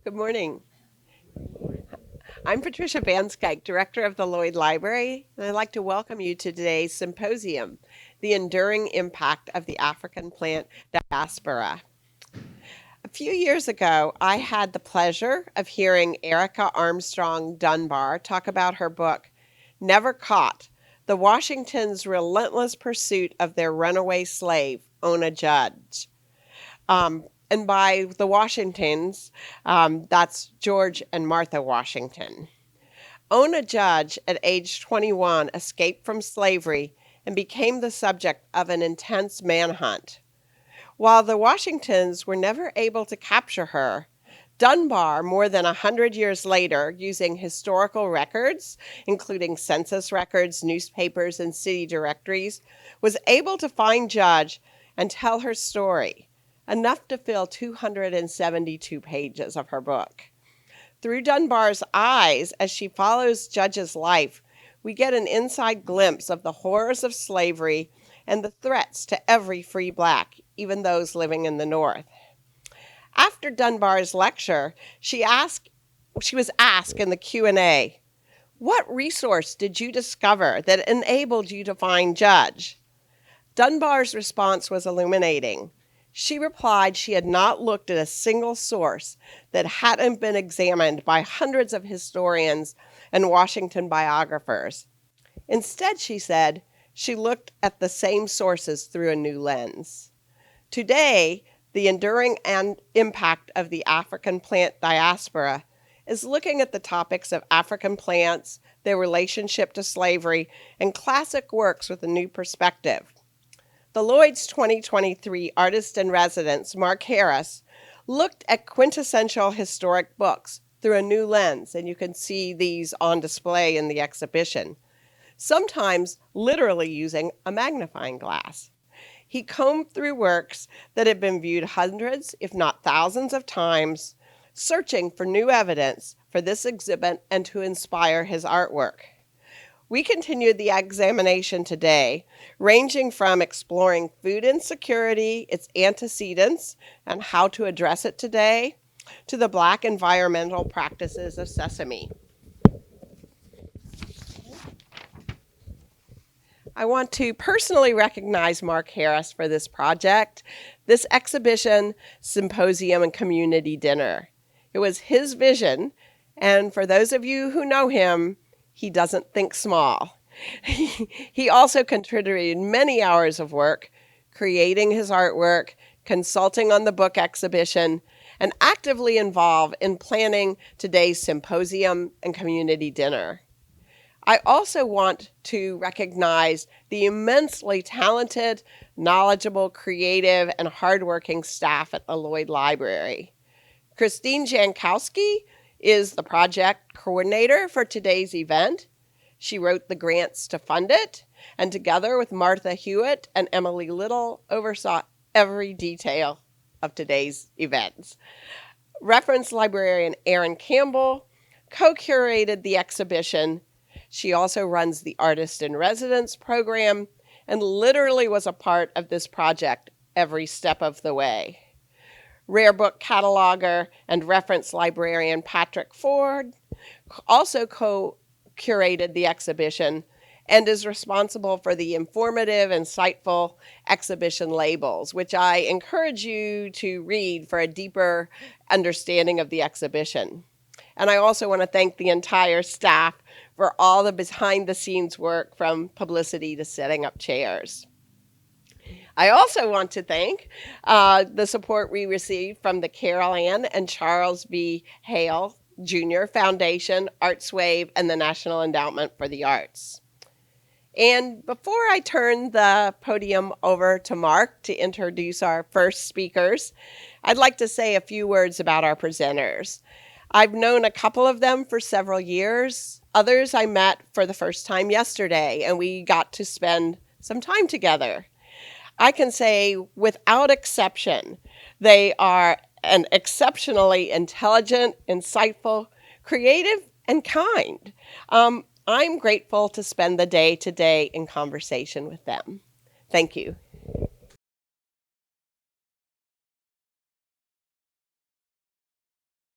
Good morning. I'm Patricia Skaik, Director of the Lloyd Library, and I'd like to welcome you to today's Symposium, The Enduring Impact of the African Plant Diaspora. A few years ago, I had the pleasure of hearing Erica Armstrong Dunbar talk about her book, Never Caught, The Washington's Relentless Pursuit of Their Runaway Slave, Ona Judge. And by the Washingtons, that's George and Martha Washington. Ona Judge, at age 21, escaped from slavery and became the subject of an intense manhunt. While the Washingtons were never able to capture her, Dunbar, more than 100 years later, using historical records, including census records, newspapers, and city directories, was able to find Judge and tell her story, enough to fill 272 pages of her book. Through Dunbar's eyes, as she follows Judge's life, we get an inside glimpse of the horrors of slavery and the threats to every free black, even those living in the North. After Dunbar's lecture, she was asked in the Q&A, "What resource did you discover that enabled you to find Judge?" Dunbar's response was illuminating. She replied she had not looked at a single source that hadn't been examined by hundreds of historians and Washington biographers. Instead, she said, she looked at the same sources through a new lens. Today, the enduring impact of the African plant diaspora is looking at the topics of African plants, their relationship to slavery, and classic works with a new perspective. The Lloyd's 2023 Artist in Residence, Mark Harris, looked at quintessential historic books through a new lens, and you can see these on display in the exhibition, sometimes literally using a magnifying glass. He combed through works that had been viewed hundreds, if not thousands of times, searching for new evidence for this exhibit and to inspire his artwork. We continued the examination today, ranging from exploring food insecurity, its antecedents, and how to address it today, to the Black environmental practices of sesame. I want to personally recognize Mark Harris for this project, this exhibition, symposium, and community dinner. It was his vision, and for those of you who know him, he doesn't think small. He also contributed many hours of work, creating his artwork, consulting on the book exhibition, and actively involved in planning today's symposium and community dinner. I also want to recognize the immensely talented, knowledgeable, creative, and hardworking staff at the Lloyd Library. Christine Jankowski is the project coordinator for today's event. She wrote the grants to fund it, and together with Martha Hewitt and Emily Little, oversaw every detail of today's events. Reference librarian Erin Campbell co-curated the exhibition. She also runs the Artist in Residence program and literally was a part of this project every step of the way. Rare book cataloger and reference librarian Patrick Ford also co-curated the exhibition and is responsible for the informative, insightful exhibition labels, which I encourage you to read for a deeper understanding of the exhibition. And I also want to thank the entire staff for all the behind-the-scenes work, from publicity to setting up chairs. I also want to thank the support we received from the Carol Ann and Charles B. Hale Jr. Foundation, ArtsWave, and the National Endowment for the Arts. And before I turn the podium over to Mark to introduce our first speakers, I'd like to say a few words about our presenters. I've known a couple of them for several years. Others I met for the first time yesterday, and we got to spend some time together. I can say without exception, they are an exceptionally intelligent, insightful, creative, and kind. I'm grateful to spend the day today in conversation with them. Thank you.